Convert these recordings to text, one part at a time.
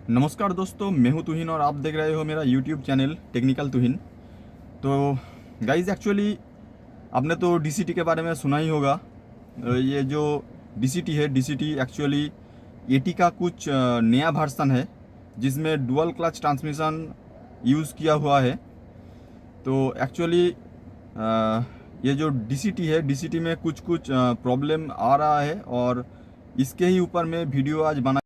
नमस्कार दोस्तों, मैं हूं तुहिन और आप देख रहे हो मेरा यूट्यूब चैनल टेक्निकल तुहिन। तो गाइज़, एक्चुअली आपने तो डीसीटी के बारे में सुना ही होगा। ये जो डीसीटी है, डीसीटी एक्चुअली एटी का कुछ नया वर्जन है जिसमें डुअल क्लच ट्रांसमिशन यूज़ किया हुआ है। तो एक्चुअली ये जो डीसीटी है, डीसीटी में कुछ कुछ प्रॉब्लम आ रहा है और इसके ही ऊपर मैं वीडियो आज बना।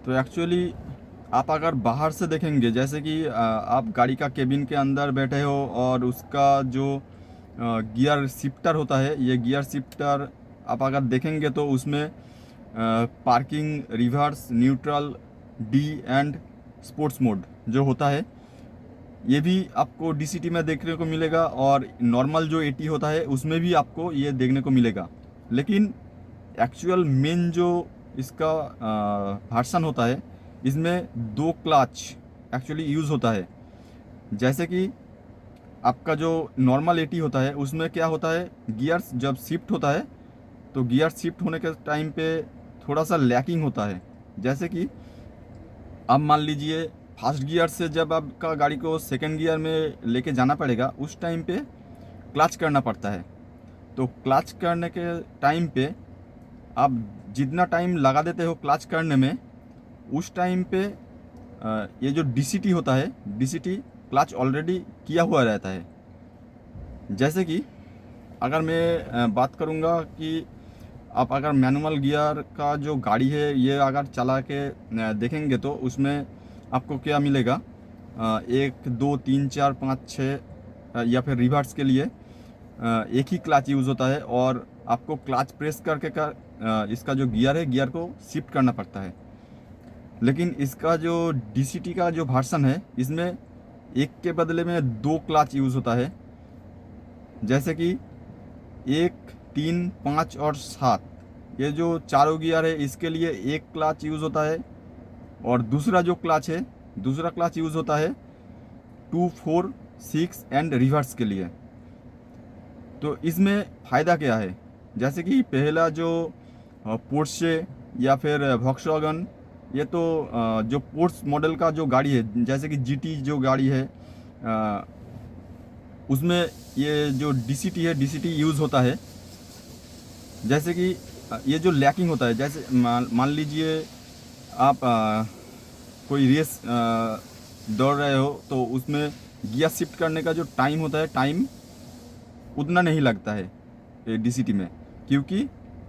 तो एक्चुअली आप अगर बाहर से देखेंगे, जैसे कि आप गाड़ी का केबिन के अंदर बैठे हो और उसका जो गियर शिफ्टर होता है, ये गियर शिफ्टर आप अगर देखेंगे तो उसमें parking, reverse, neutral, D and sports mode जो होता है, ये भी आपको डीसीटी में देखने को मिलेगा और नॉर्मल जो एटी होता है उसमें भी आपको ये देखने को मिलेगा। लेकिन एक्चुअल मेन जो इसका वर्सन होता है, इसमें दो क्लच एक्चुअली यूज़ होता है। जैसे कि आपका जो नॉर्मल एटी होता है उसमें क्या होता है, गियर्स जब शिफ्ट होता है तो गियर शिफ्ट होने के टाइम पे थोड़ा सा लैकिंग होता है। जैसे कि अब मान लीजिए फर्स्ट गियर से जब आपका गाड़ी को सेकंड गियर में लेके जाना पड़ेगा, उस टाइम पे क्लच करना पड़ता है। तो क्लच करने के टाइम पे आप जितना टाइम लगा देते हो क्लच करने में, उस टाइम पे ये जो डीसीटी होता है, डीसीटी क्लच ऑलरेडी किया हुआ रहता है। जैसे कि अगर मैं बात करूँगा कि आप अगर मैनुअल गियर का जो गाड़ी है ये अगर चला के देखेंगे तो उसमें आपको क्या मिलेगा, 1 2 3 4 5 6 या फिर रिवर्स के लिए एक ही क्लच यूज़ होता है और आपको क्लच प्रेस करके इसका जो गियर है, गियर को शिफ्ट करना पड़ता है। लेकिन इसका जो डीसीटी का जो वर्सन है, इसमें एक के बदले में दो क्लच यूज़ होता है। जैसे कि 1 3 5 और 7, ये जो चारों गियर है इसके लिए एक क्लच यूज़ होता है और दूसरा जो क्लच है, दूसरा क्लच यूज़ होता है 2 4 6 एंड रिवर्स के लिए। तो इसमें फ़ायदा क्या है, जैसे कि पहला जो पोर्शे या फिर वॉक्सवैगन, ये तो जो पोर्स मॉडल का जो गाड़ी है, जैसे कि जीटी जो गाड़ी है, उसमें ये जो डीसीटी है, डीसीटी यूज़ होता है। जैसे कि ये जो लैकिंग होता है, जैसे मान लीजिए आप कोई रेस दौड़ रहे हो तो उसमें गियर शिफ्ट करने का जो टाइम होता है, टाइम उतना नहीं लगता है डीसीटी में, क्योंकि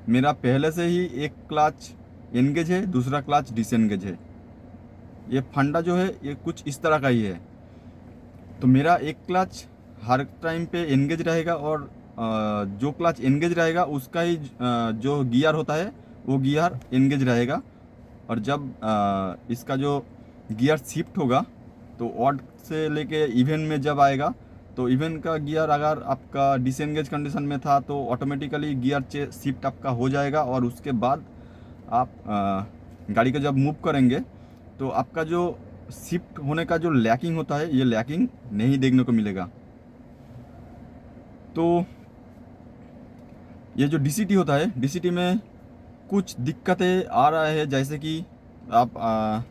मेरा पहले से ही एक क्लच एनगेज है, दूसरा क्लच डिसएनगेज है। ये फंडा जो है ये कुछ इस तरह का ही है। तो मेरा एक क्लच हर टाइम पे एनगेज रहेगा और जो क्लच एनगेज रहेगा उसका ही जो गियर होता है वो गियर एनगेज रहेगा। और जब इसका जो गियर शिफ्ट होगा तो ऑड से लेके इवन में जब आएगा तो इवन का गियर अगर आपका डिसएंगेज कंडीशन में था तो ऑटोमेटिकली गियर शिफ्ट आपका हो जाएगा और उसके बाद आप गाड़ी को जब मूव करेंगे तो आपका जो शिफ्ट होने का जो लैकिंग होता है, ये लैकिंग नहीं देखने को मिलेगा। तो ये जो डीसीटी होता है, डीसीटी में कुछ दिक्कतें आ रहा है। जैसे कि आप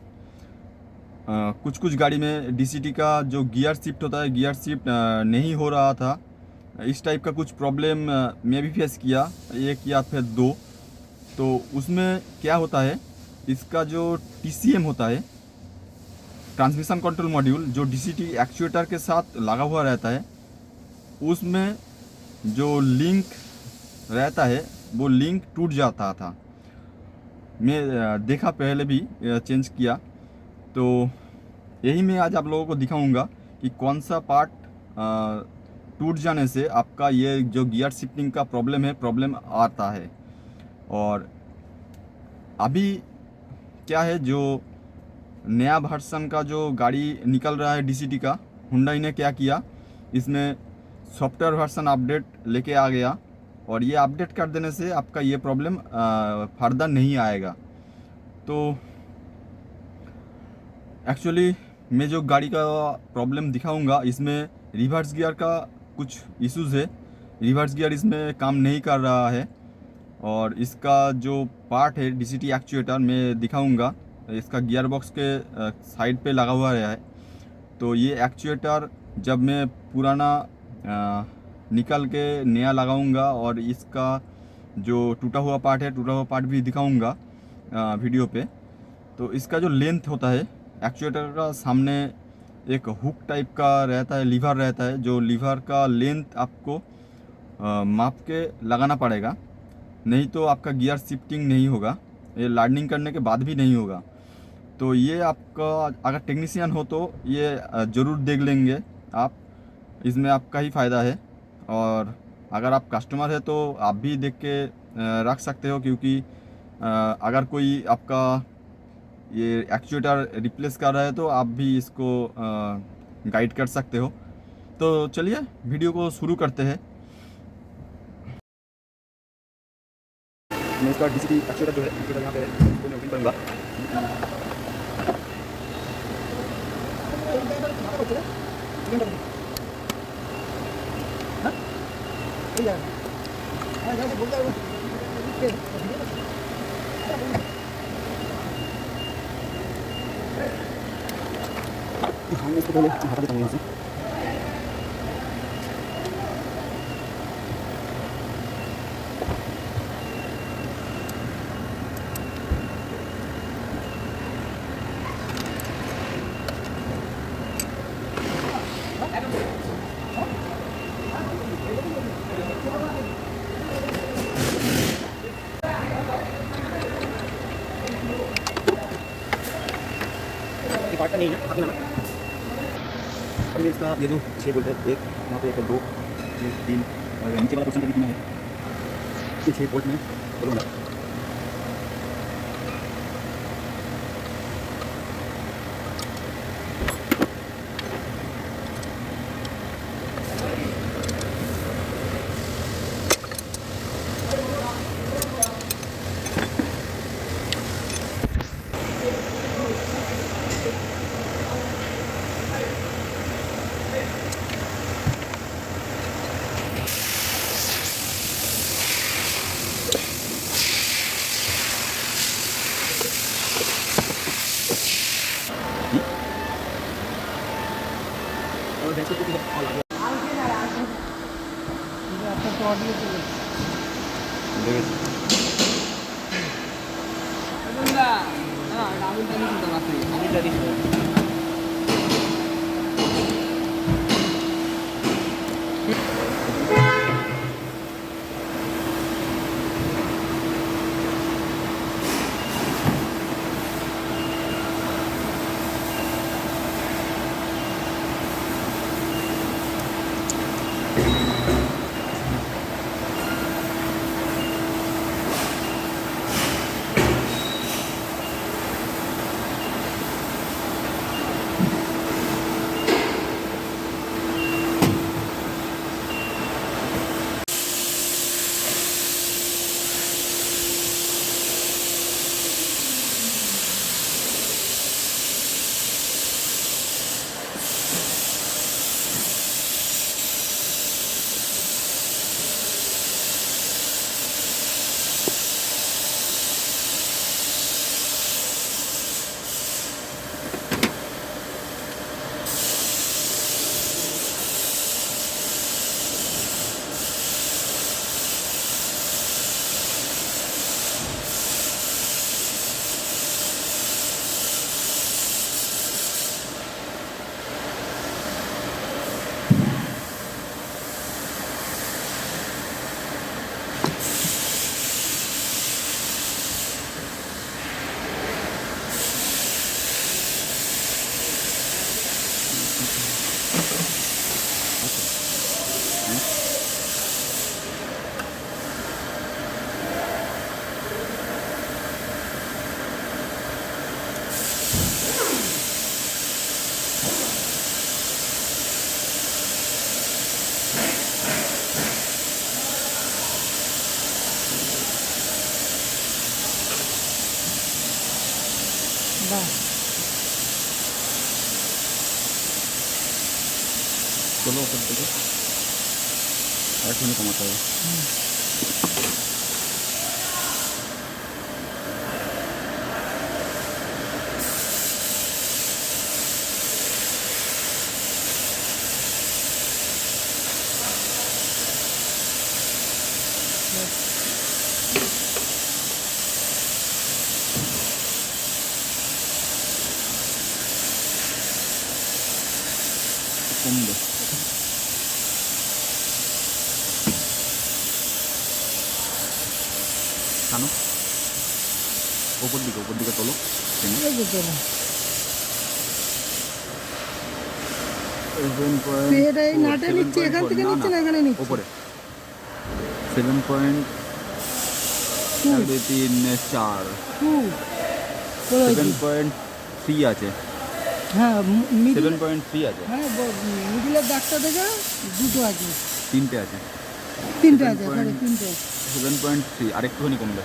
कुछ कुछ गाड़ी में डीसीटी का जो गियर शिफ्ट होता है, गियर शिफ्ट नहीं हो रहा था। इस टाइप का कुछ प्रॉब्लम मैं भी फेस किया, एक या फिर दो। तो उसमें क्या होता है, इसका जो टीसीएम होता है, ट्रांसमिशन कंट्रोल मॉड्यूल, जो डीसीटी एक्चुएटर के साथ लगा हुआ रहता है, उसमें जो लिंक रहता है वो लिंक टूट जाता था। मैं देखा, पहले भी चेंज किया। तो यही मैं आज आप लोगों को दिखाऊंगा कि कौन सा पार्ट टूट जाने से आपका ये जो गियर शिफ्टिंग का प्रॉब्लम है, प्रॉब्लम आता है। और अभी क्या है, जो नया वर्सन का जो गाड़ी निकल रहा है डीसीटी का, हुंडई ने क्या किया, इसमें सॉफ्टवेयर वर्सन अपडेट लेके आ गया और ये अपडेट कर देने से आपका ये प्रॉब्लम फर्दर नहीं आएगा। तो एक्चुअली मैं जो गाड़ी का प्रॉब्लम दिखाऊंगा, इसमें रिवर्स गियर का कुछ इश्यूज़ है। रिवर्स गियर इसमें काम नहीं कर रहा है और इसका जो पार्ट है डीसीटी एक्चुएटर मैं दिखाऊंगा। इसका गियर बॉक्स के साइड पे लगा हुआ है। तो ये एक्चुएटर जब मैं पुराना निकल के नया लगाऊंगा और इसका जो टूटा हुआ पार्ट है, टूटा हुआ पार्ट भी दिखाऊंगा वीडियो पे। तो इसका जो लेंथ होता है एक्चुएटर का, सामने एक हुक टाइप का रहता है, लीवर रहता है। जो लीवर का लेंथ आपको माप के लगाना पड़ेगा, नहीं तो आपका गियर शिफ्टिंग नहीं होगा, ये लार्निंग करने के बाद भी नहीं होगा। तो ये आपका अगर टेक्नीशियन हो तो ये ज़रूर देख लेंगे आप, इसमें आपका ही फ़ायदा है। और अगर आप कस्टमर है तो आप भी देख के रख सकते हो, क्योंकि अगर कोई आपका ये एक्चुएटर रिप्लेस कर रहा है तो आप भी इसको गाइड कर सकते हो। तो चलिए वीडियो को शुरू करते हैं। मैं इसका डीसीटी एक्चुएटर जो है एक्चुएटर यहाँ पे है, इसको मैं ओपन करूँगा। मैं इसको पहले हटा देता हूँ यहाँ से। पार्ट का नहीं है, हाथ में ना। अब इसका ये जो 6 बोल्ट है, एक यहाँ पे, एक 2 3 और नीचे वाला पोर्शन का कितना है, ये 6 बोल्ट में बोलूँगा। और वैसे तो और लगे चलो ऊपर देखो 8 मिनट कमाता है। টানো, ওপর দিকে তোলো, টেনে। এই যে তোলো। 7.4, তুই এটা এই নাটে নিচ্ছি, এখান থেকে নিচ্ছি না এখানে নিচ্ছি? ওপরে 7.4, 7.3 আছে, হ্যাঁ, মিডিল, 7.3 আছে, মানে মিডিলের দাগটা দেখে দুটো আছে, 3টে আছে, তিনটে আছে, সরি তিনটে। 7.3, আরেকটুখানি কমবে।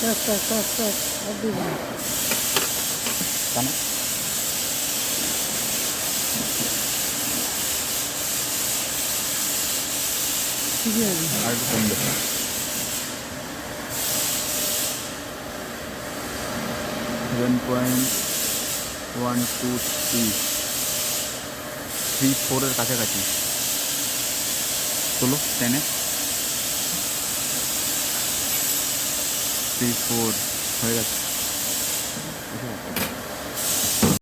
আর দিবো না। টানো, ঠিকই আছে। আর একটু কমবে। 7.123, 3-4 কাছাকাছি, তোলো, টেনে, 3-4 হয়ে গেছে।